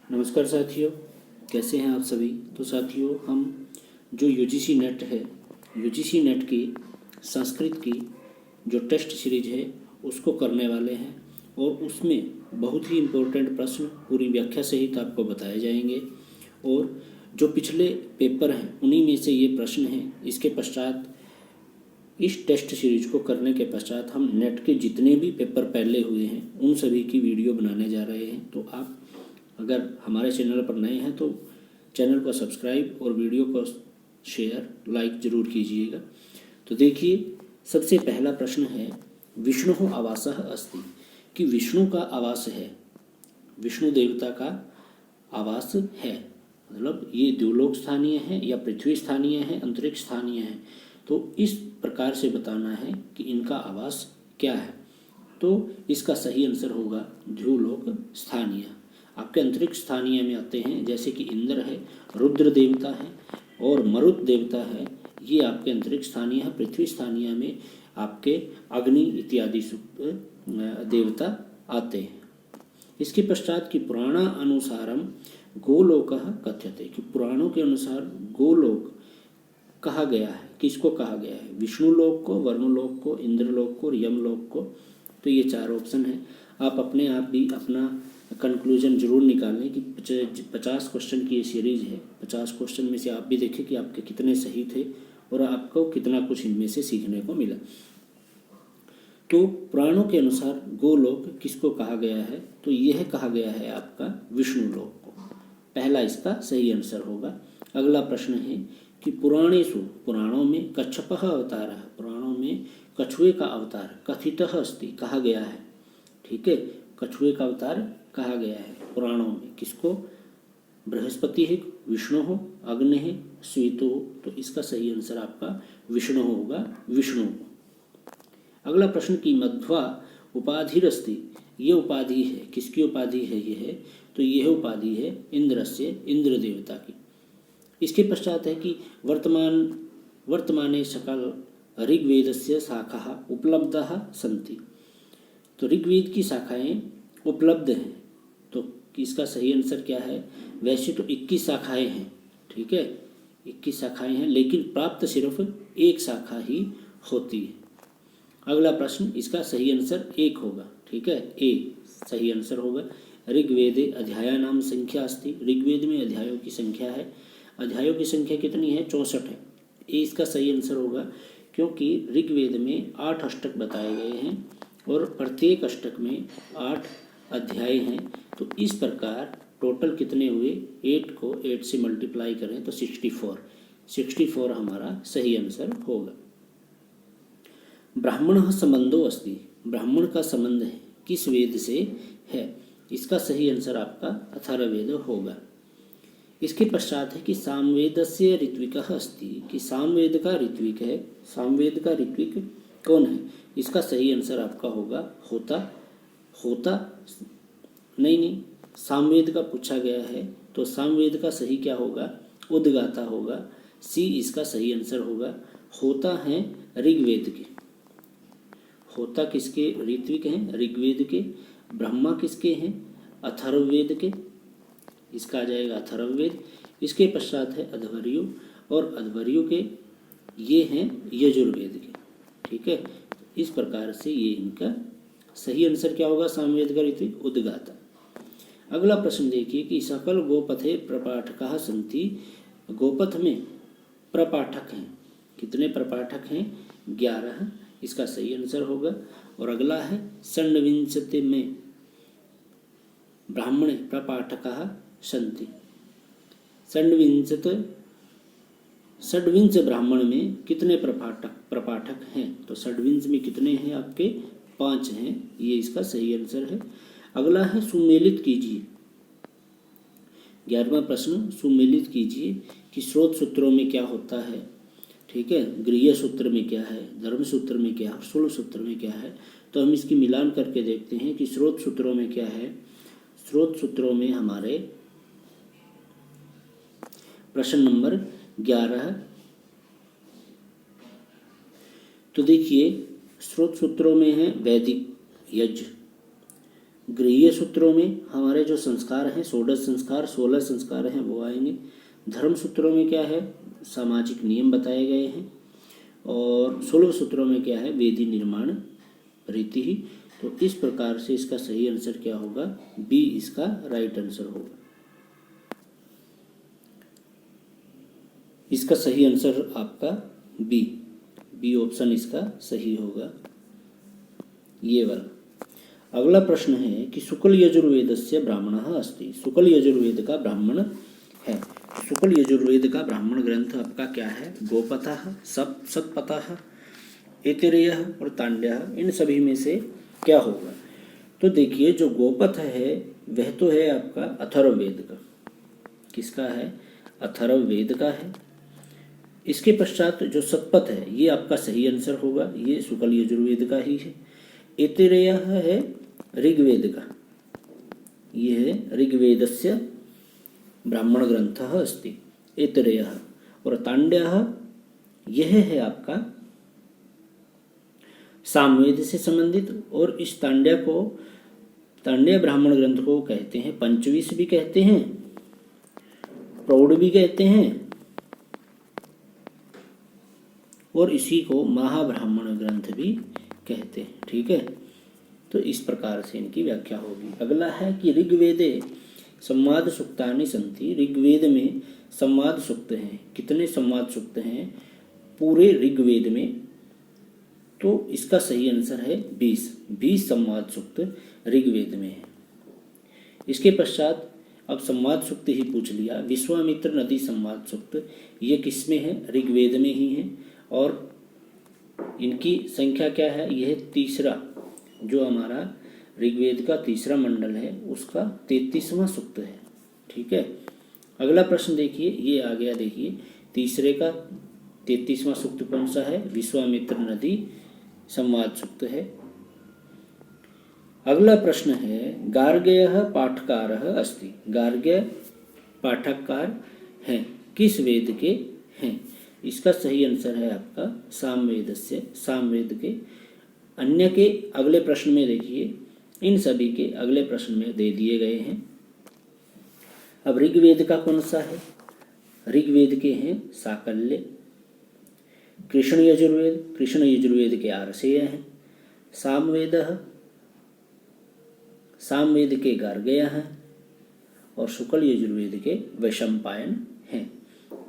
नमस्कार साथियों, कैसे हैं आप सभी। तो साथियों, हम जो यूजीसी नेट है, यूजीसी नेट की संस्कृत की जो टेस्ट सीरीज है उसको करने वाले हैं और उसमें बहुत ही इम्पोर्टेंट प्रश्न पूरी व्याख्या सहित आपको बताए जाएंगे और जो पिछले पेपर हैं उन्हीं में से ये प्रश्न हैं। इसके पश्चात इस टेस्ट सीरीज को करने के पश्चात हम नेट के जितने भी पेपर पहले हुए हैं उन सभी की वीडियो बनाने जा रहे हैं। तो आप अगर हमारे चैनल पर नए हैं तो चैनल को सब्सक्राइब और वीडियो को शेयर लाइक ज़रूर कीजिएगा। तो देखिए, सबसे पहला प्रश्न है, विष्णु आवासः अस्ति, कि विष्णु का आवास है, विष्णु देवता का आवास है, मतलब ये द्युलोक स्थानीय है या पृथ्वी स्थानीय है, अंतरिक्ष स्थानीय है। तो इस प्रकार से बताना है कि इनका आवास क्या है। तो इसका सही आंसर होगा द्युलोक स्थानीय। आपके अंतरिक्ष स्थानीय में आते हैं जैसे कि इंद्र है, रुद्र देवता है और मरुत देवता है, ये आपके अंतरिक्ष स्थानीय है। पृथ्वी स्थानीय में आपके अग्नि इत्यादि देवता आते हैं। इसके पश्चात कि पुराणा अनुसारम गोलोकः कथ्यते, कि पुराणों के अनुसार गोलोक कहा गया है, किसको कहा गया है, विष्णु लोक को, वरुण लोक को, इंद्र लोक को और यम लोक को। तो ये चार ऑप्शन है। आप अपने आप भी अपना कंक्लूजन जरूर निकालें कि 50 क्वेश्चन की ये सीरीज है। 50 क्वेश्चन में से आप भी देखें कि आपके कितने सही थे और आपको कितना कुछ इनमें से सीखने को मिला। तो पुराणों के अनुसार गोलोक किसको कहा गया है, तो यह कहा गया है आपका विष्णु लोक को। पहला इसका सही आंसर होगा। अगला प्रश्न है कि पुराणेषु, पुराणों में कच्छपः अवतार है, पुराणों में कछुए का अवतार कथितः अस्ति, कहा गया है। ठीक है, कछुए का अवतार कहा गया है पुराणों में। किसको, बृहस्पति है, विष्णु हो, अग्नि है, स्वीतो हो। तो इसका सही आंसर आपका विष्णु होगा, विष्णु। अगला प्रश्न की मध्वा उपाधिरस्ति, ये उपाधि है, किसकी उपाधि है ये है, तो यह उपाधि है इंद्रस्य, इंद्र देवता की। इसके पश्चात है कि वर्तमाने सकल ऋग्वेदस्य शाखाः उपलब्धाः सन्ति, तो ऋग्वेद की शाखाएं उपलब्ध हैं। तो इसका सही आंसर क्या है, वैसे तो 21 शाखाएं हैं, ठीक है, 21 शाखाएं हैं, लेकिन प्राप्त सिर्फ एक शाखा ही होती है। अगला प्रश्न, इसका सही आंसर 1 होगा, ठीक है, ए सही आंसर होगा। ऋग्वेदे अध्यायानाम संख्या अस्ति, ऋग्वेद में अध्यायों की संख्या है। अध्यायों की संख्या कितनी है, 64 है। ए इसका सही आंसर होगा, क्योंकि ऋग्वेद में 8 अष्टक बताए गए हैं और प्रत्येक अष्टक में 8 अध्याय हैं। तो इस प्रकार टोटल कितने हुए, 8 को 8 से मल्टीप्लाई करें तो 64 हमारा सही आंसर होगा। ब्राह्मण संबंधो अस्ति, ब्राह्मण का संबंध है, किस वेद से है, इसका सही आंसर आपका अथर्ववेद होगा। इसके पश्चात है कि सामवेदस्य ऋत्विकः अस्ति, कि सामवेद का ऋत्विक है, सामवेद का ऋत्विक कौन है, इसका सही आंसर आपका होगा होता नहीं, सामवेद का पूछा गया है तो सामवेद का सही क्या होगा, उद्गाता होगा, सी इसका सही आंसर होगा। होता है ऋग्वेद के, होता किसके ऋत्विक हैं, ऋग्वेद के। ब्रह्मा किसके हैं, अथर्ववेद के, इसका आ जाएगा अथर्ववेद। इसके पश्चात है अध्वर्यु, और अध्वर्यु के ये हैं यजुर्वेद के, ठीक है। इस प्रकार से ये इनका सही आंसर क्या होगा, सामवेद का ऋत्विक उद्गाता। अगला प्रश्न देखिए कि सकल गोपथे प्रपाठकाः सन्ति, गोपथ में प्रपाठक हैं, कितने प्रपाठक हैं, 11, इसका सही आंसर होगा। और अगला है षड्विंशति में ब्राह्मणे प्रपाठकाः सन्ति, षड्विंश ब्राह्मण में कितने प्रपाठक हैं, तो षड्विंश में कितने हैं आपके, 5 हैं, ये इसका सही आंसर है। अगला है सुमेलित कीजिए, 11वां प्रश्न, सुमेलित कीजिए कि स्रोत सूत्रों में क्या होता है, ठीक है, गृह्य सूत्र में क्या है, धर्म सूत्र में क्या है, स्थूल सूत्र में क्या है। तो हम इसकी मिलान करके देखते हैं कि स्रोत सूत्रों में क्या है। स्रोत सूत्रों में हमारे प्रश्न नंबर 11, तो देखिए स्रोत सूत्रों में है वैदिक यज्ञ, गृहीय सूत्रों में हमारे जो संस्कार हैं, 16 संस्कार हैं वो आएंगे। धर्म सूत्रों में क्या है, सामाजिक नियम बताए गए हैं। और 16 सूत्रों में क्या है, वेदी निर्माण रीति ही। तो इस प्रकार से इसका सही आंसर क्या होगा, बी इसका राइट आंसर होगा। इसका सही आंसर आपका बी ऑप्शन इसका सही होगा, ये वाला। अगला प्रश्न है कि शुक्ल यजुर्वेदस्य ब्राह्मणः अस्ति। शुक्ल यजुर्वेद का ब्राह्मण है। शुक्ल यजुर्वेद का ब्राह्मण ग्रंथ आपका क्या है, गोपतः, सतपतः, ऐतरेयः और तांड्यः, इन सभी में से क्या होगा। तो देखिए जो गोपथ है वह तो है आपका अथर्ववेद का। किसका है, अथर्ववेद का है। इसके पश्चात जो सतपथ है ये आपका सही आंसर होगा, ये शुक्ल यजुर्वेद का ही है। ऐतरेयः है ऋग्वेद का, ये है ऋग्वेदस्य ब्राह्मण ग्रंथः अस्ति ऐतरेयः। और तांड्यः यह है आपका सामवेद से संबंधित। और इस तांड्य ब्राह्मण ग्रंथ को कहते हैं पंचविश भी कहते हैं, प्रौढ़ भी कहते हैं, और इसी को महाब्राह्मण ग्रंथ भी कहते हैं। ठीक है, तो इस प्रकार से इनकी व्याख्या होगी। अगला है कि ऋग्वेदे संवाद सूक्तानि सन्ति। ऋग्वेद में संवाद सूक्त हैं। कितने संवाद सूक्त हैं पूरे ऋग्वेद में, तो इसका सही आंसर है 20 संवाद सूक्त ऋग्वेद में है। इसके पश्चात अब संवाद सूक्त ही पूछ लिया, विश्वामित्र नदी संवाद सूक्त, ये किस में है, ऋग्वेद में ही है। और इनकी संख्या क्या है, यह तीसरा, जो हमारा ऋग्वेद का तीसरा मंडल है उसका 33वां सूक्त है। ठीक है, अगला प्रश्न देखिए, ये आ गया। देखिए तीसरे का 33वां सूक्त कौन सा है, विश्वामित्र नदी संवाद सूक्त है। अगला प्रश्न है गार्ग्यः पाठकारः अस्ति। गार्ग्य पाठककार हैं, किस वेद के हैं। इसका सही आंसर है आपका सामवेदस्य, सामवेद के। अन्य के अगले प्रश्न में देखिए, इन सभी के अगले प्रश्न में दे दिए गए हैं। अब ऋग्वेद का कौन सा है, ऋग्वेद के हैं साकल्य। कृष्ण यजुर्वेद के आरसेय हैं। सामवेद के गार्ग्य हैं। और शुक्ल यजुर्वेद के वैशंपायन हैं।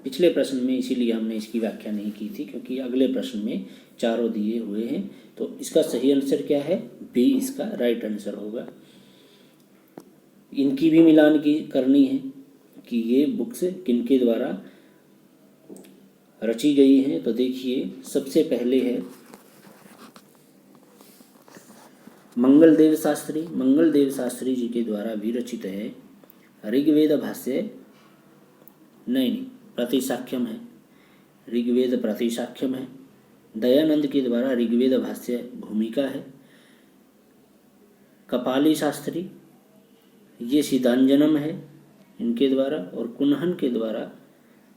पिछले प्रश्न में इसीलिए हमने इसकी व्याख्या नहीं की थी, क्योंकि अगले प्रश्न में चारों दिए हुए हैं। तो इसका सही आंसर क्या है, बी इसका राइट आंसर होगा। इनकी भी मिलान की करनी है कि ये बुक्स किनके द्वारा रची गई हैं। तो देखिए सबसे पहले है मंगलदेव शास्त्री जी के द्वारा विरचित है ऋग्वेद भाष्य, नहीं प्रतिशाख्यम है, ऋग्वेद प्रतिशाख्यम है। दयानंद के द्वारा ऋग्वेद भाष्य भूमिका है। कपाली शास्त्री, ये सिद्धांजनम है इनके द्वारा। और कुन्हन के द्वारा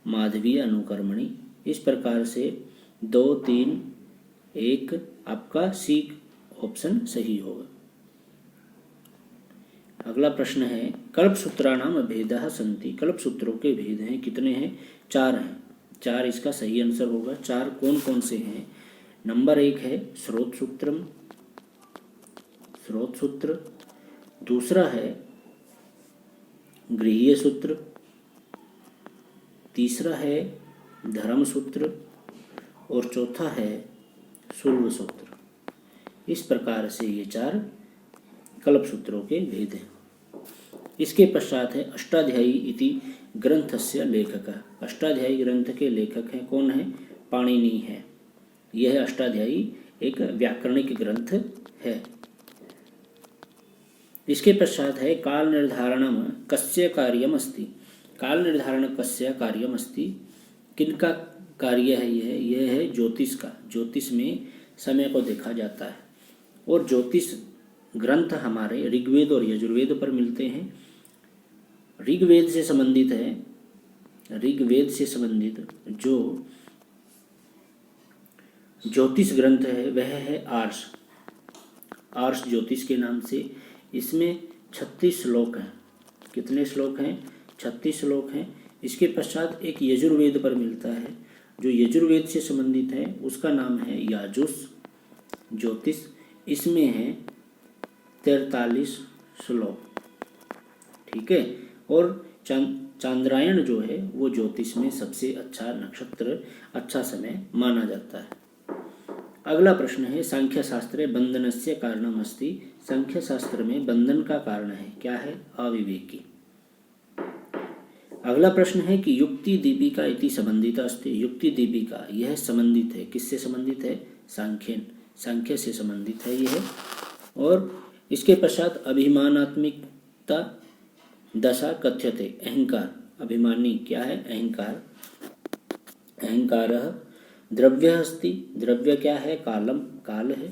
माधवीय अनुकर्मणी। इस प्रकार से 2, 3, 1 आपका सी ऑप्शन सही होगा। अगला प्रश्न है कल्पसूत्राणाम भेदः सन्ति। कल्पसूत्रों के भेद हैं, कितने हैं, 4 हैं। 4 इसका सही आंसर होगा। 4 कौन कौन से हैं, नंबर 1 है स्रोत सूत्र। दूसरा है गृहीय सूत्र। तीसरा है धर्म सूत्र। और चौथा है शुल्ब सूत्र। इस प्रकार से ये 4 कल्पसूत्रों के भेद हैं। इसके पश्चात है अष्टाध्यायी इति ग्रंथस्य लेखकः। अष्टाध्यायी ग्रंथ के लेखक हैं, कौन है, पाणिनि है। यह अष्टाध्यायी एक व्याकरणिक ग्रंथ है। इसके पश्चात है काल निर्धारणम कस्य कार्यम अस्ति। काल निर्धारण कस्य कार्यम अस्ति, किनका कार्य है यह है ज्योतिष का। ज्योतिष में समय को देखा जाता है। और ज्योतिष ग्रंथ हमारे ऋग्वेद और यजुर्वेद पर मिलते हैं। ऋग्वेद से संबंधित जो ज्योतिष ग्रंथ है वह है आर्ष ज्योतिष के नाम से इसमें 36 श्लोक हैं। कितने श्लोक हैं? 36 श्लोक हैं। इसके पश्चात एक यजुर्वेद पर मिलता है, जो यजुर्वेद से संबंधित है, उसका नाम है याजुस ज्योतिष। इसमें है 43 श्लोक, ठीक है। और चांद्रायण जो है वो ज्योतिष में सबसे अच्छा नक्षत्र, अच्छा समय माना जाता है। अगला प्रश्न है सांख्य शास्त्रे बंधनस्य कारणम अस्ति। सांख्य शास्त्र में बंधन का कारण है, क्या है? अविवेकी। अगला प्रश्न है कि युक्ति दीपिका इति संबंधित अस्ति। युक्ति दीपिका यह संबंधित है, किससे संबंधित है? सांख्य से संबंधित है यह। और इसके पश्चात अभिमानात्मिकता दशा कथ्यते। अहंकार, अभिमानी क्या है? अहंकार। अहंकारः द्रव्य अस्ति। द्रव्य क्या है? कालम, काल है।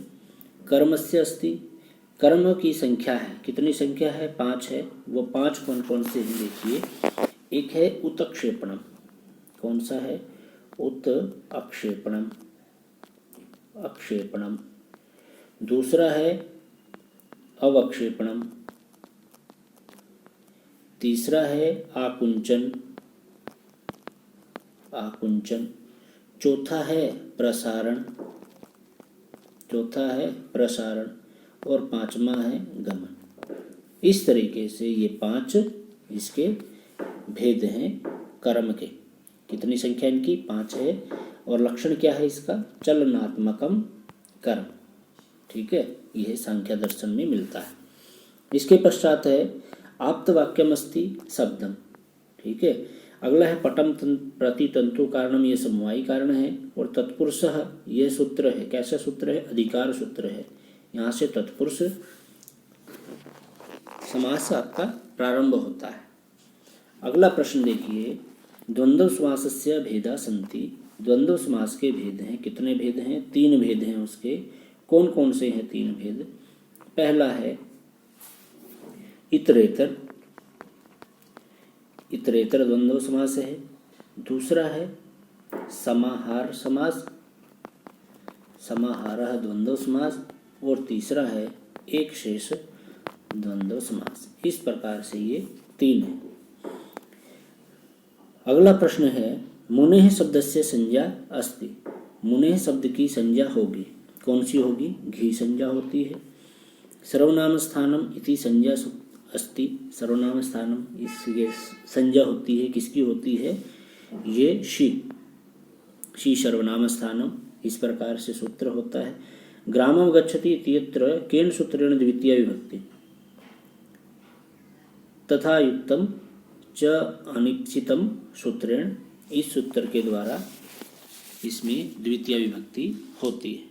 कर्मस्य अस्ति। कर्म की संख्या है, कितनी संख्या है? 5 है। वो 5 कौन कौन से हैं देखिए। एक है उत्क्षेपणम। कौन सा है? उत्क्षेपणम, अक्षेपणम। दूसरा है अवक्षेपणम। तीसरा है आकुंचन, आकुंचन। चौथा है प्रसारण, चौथा है प्रसारण। और 5वां है गमन। इस तरीके से ये 5 इसके भेद हैं कर्म के। कितनी संख्या इनकी? 5 है। और लक्षण क्या है इसका? चलनात्मकम कर्म, ठीक है। यह सांख्य दर्शन में मिलता है। इसके पश्चात है आप्तवाक्यमस्ति शब्दम, ठीक है। अगला है पटम प्रतितंतु कारणम, ये समवायी कारण है। और तत्पुरुषः ये सूत्र है, कैसा सूत्र है? अधिकार सूत्र है। यहाँ से तत्पुरुष समास आपका प्रारंभ होता है। अगला प्रश्न देखिए, द्वंद्व समासस्य भेदा सन्ति। द्वंद्व समास के भेद हैं, कितने भेद हैं? 3 भेद हैं उसके। कौन कौन से हैं 3 भेद? पहला है इतरेतर, इतरेतर द्वंद्व समास है। दूसरा है समाहार समास, समाहारः द्वंद्व समास। और तीसरा है एक शेष द्वंद्व समास। इस प्रकार से ये 3 है। अगला प्रश्न है मुनेः शब्दस्य संज्ञा अस्ति। मुनेः शब्द की संज्ञा होगी, कौन सी होगी? घी संज्ञा होती है। सर्वनाम स्थानम इति संज्ञा अस्ति। सर्वनाम स्थानम, इसकी संज्ञा होती है, किसकी होती है? ये शी सर्वनाम स्थानम। इस प्रकार से सूत्र होता है। ग्रामम गच्छति इत्यत्र केन सूत्रेण द्वितीया विभक्ति तथा युक्तम च अनिश्चितम सूत्रेण। इस सूत्र के द्वारा इसमें द्वितीय विभक्ति होती है।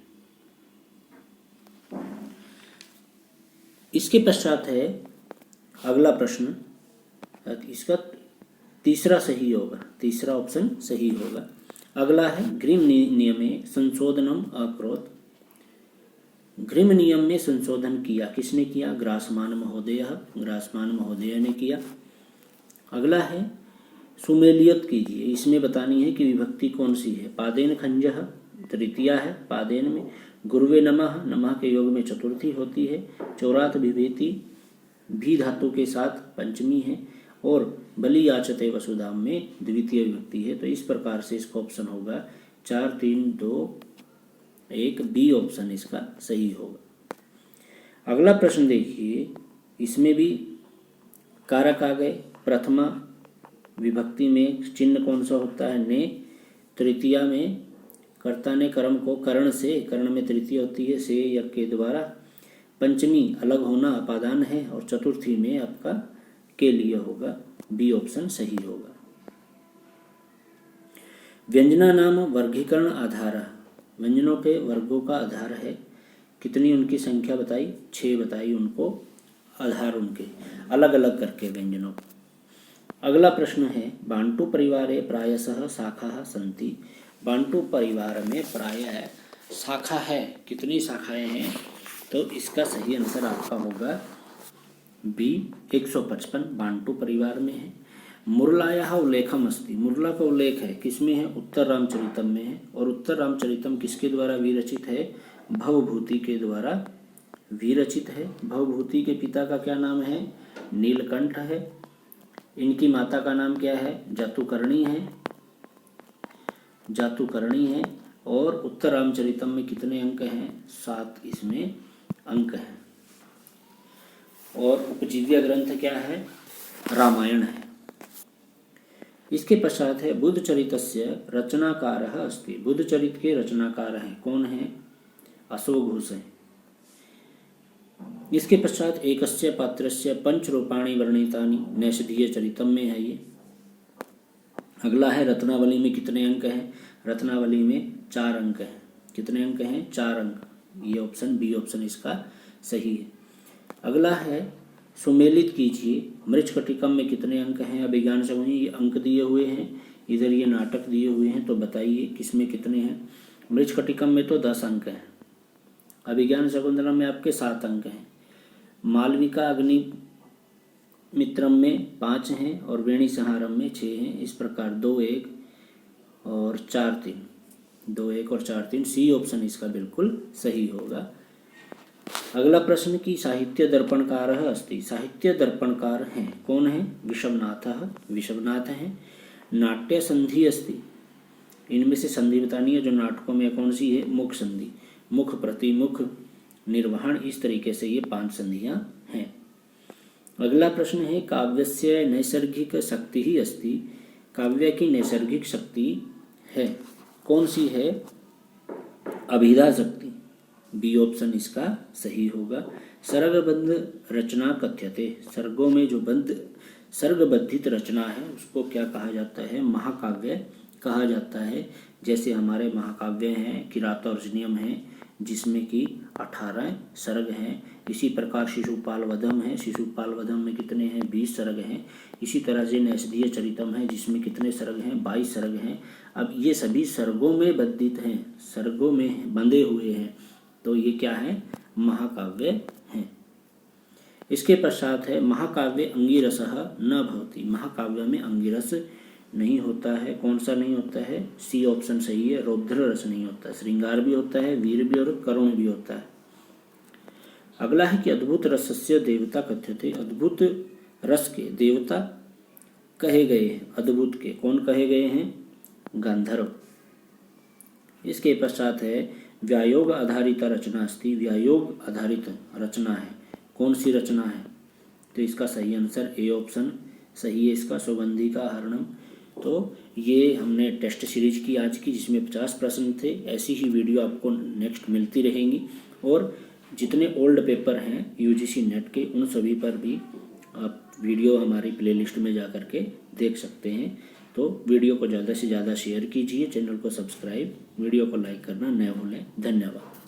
इसके पश्चात है अगला प्रश्न, इसका तीसरा सही होगा, तीसरा ऑप्शन सही होगा। अगला है ग्रीम नियमे संशोधनम अकरोत्। ग्रीम नियम में संशोधन किया, किसने किया? ग्रासमान महोदय, ग्रासमान महोदय ने किया। अगला है सुमेलियत कीजिए, इसमें बतानी है कि विभक्ति कौन सी है। पादेन खंजः तृतीया है, पादेन में। गुरुवे नमः, नमः के योग में चतुर्थी होती है। चौरात विभेति भी धातु के साथ पंचमी है। और बलि याचते वसुधाम में द्वितीय विभक्ति है। तो इस प्रकार से इसका ऑप्शन होगा 4, 3, 2, 1, बी ऑप्शन इसका सही होगा। अगला प्रश्न देखिए, इसमें भी कारक आ गए। प्रथमा विभक्ति में चिन्ह कौन सा होता है? ने। तृतीया में कर्ता ने कर्म को कर्ण से, कर्ण में तृतीया होती है से या के द्वारा। पंचमी अलग होना अपादान है। और चतुर्थी में आपका के लिए होगा, बी ऑप्शन सही होगा। व्यंजना नाम वर्गीकरण आधार, व्यंजनों के वर्गों का आधार है। कितनी उनकी संख्या बताई? 6 बताई उनको, आधार उनके अलग अलग करके व्यंजनों। अगला प्रश्न है बांटू परिवारे प्रायशः शाखाः सन्ति। बांटू परिवार में प्रायः शाखा है, कितनी शाखाएं हैं? तो इसका सही आंसर आपका होगा बी 155 बांटू परिवार में है। मुरलायाः उल्लेखम अस्ति। मुरला का उल्लेख है, किसमें है? उत्तर रामचरितम में है। और उत्तर रामचरितम किसके द्वारा विरचित है? भवभूति के द्वारा विरचित है। भवभूति के पिता का क्या नाम है? नीलकंठ है। इनकी माता का नाम क्या है? जातुकर्णी है। जातुकर्णी है। और उत्तर रामचरितम में कितने अंक हैं? 7 इसमें अंक हैं। और उपजीव्य ग्रंथ क्या है? रामायण है। इसके पश्चात है बुद्धचरितस्य रचनाकारः अस्ति। बुद्धचरित के रचनाकार हैं। कौन है? अश्वघोष हैं। इसके पश्चात एकस्य पात्रस्य पंचरूपाणि वर्णितानि नैषधीय चरितम में है ये। अगला है रत्नावली में कितने अंक हैं? रत्नावली में 4 अंक हैं। कितने अंक हैं? 4 अंक। ये ऑप्शन बी ऑप्शन इसका सही है। अगला है सुमेलित कीजिए। मृच्छकटिकम में कितने अंक हैं? अभिज्ञान शकुनी ये अंक दिए हुए हैं, इधर ये नाटक दिए हुए हैं, तो बताइए किसमें कितने हैं? मृच्छकटिकम में तो 10 अंक हैं। अभिज्ञान शकुंतलम में आपके 7 अंक हैं। मालविका अग्निमित्रम में 5 हैं और वेणी संहारम में 6 हैं। इस प्रकार 2, 1 और 4, 3, 2, 1 और 4, 3 सी ऑप्शन इसका बिल्कुल सही होगा। अगला प्रश्न की साहित्य दर्पणकार अस्ति। साहित्य दर्पणकार हैं। कौन है? विश्वनाथ हैं। नाट्य संधि अस्ति। इनमें से संधि बतानी है जो नाटकों में कौन सी है? मुख संधि। मुख प्रतिमुख निर्वहन, इस तरीके से ये 5 संधियां हैं। अगला प्रश्न है काव्यस्य नैसर्गिक शक्ति ही अस्ति। काव्य की नैसर्गिक शक्ति है। कौन सी है? अभिधा शक्ति। बी ऑप्शन इसका सही होगा। सर्गबद्ध रचना कथ्यते। सर्गों में जो सर्गबद्धित रचना है उसको क्या कहा जाता है? महाकाव्य कहा जाता है। जैसे हमारे महाकाव्य हैं किरातार्जुनीयम है जिसमें कि 18 सर्ग हैं। इसी प्रकार शिशुपाल वधम है। शिशुपाल वधम में कितने हैं? 20 सर्ग हैं। इसी तरह से नैषधीय चरितम है जिसमें कितने सर्ग हैं? 22 सर्ग हैं। अब ये सभी सर्गों में बद्धित हैं, सर्गों में बंधे हुए हैं, तो ये क्या है? महाकाव्य हैं। इसके पश्चात है महाकाव्य अंगिरसः न भवति। महाकाव्य में अंगिरस नहीं होता है। कौन सा नहीं होता है? सी ऑप्शन सही है। रौद्र रस नहीं होता। श्रृंगार भी होता है, वीर भी और करुण भी होता है। अगला है कि अद्भुत रसस्य देवता कथ्यते। अद्भुत रस के देवता कहे गए हैं। अद्भुत के कौन कहे गए हैं? गांधर्व। इसके पश्चात है व्यायोग आधारित रचना अस्ति। व्यायोग आधारित रचना है। कौन सी रचना है? तो इसका सही आंसर ए ऑप्शन सही है इसका, सुगंधि का हरणम। तो ये हमने टेस्ट सीरीज की आज की, जिसमें 50 प्रश्न थे। ऐसी ही वीडियो आपको नेक्स्ट मिलती रहेंगी। और जितने ओल्ड पेपर हैं यूजीसी नेट के, उन सभी पर भी आप वीडियो हमारी प्लेलिस्ट में जा कर के देख सकते हैं। तो वीडियो को ज़्यादा से ज़्यादा शेयर कीजिए, चैनल को सब्सक्राइब, वीडियो को लाइक करना न भूलें। धन्यवाद।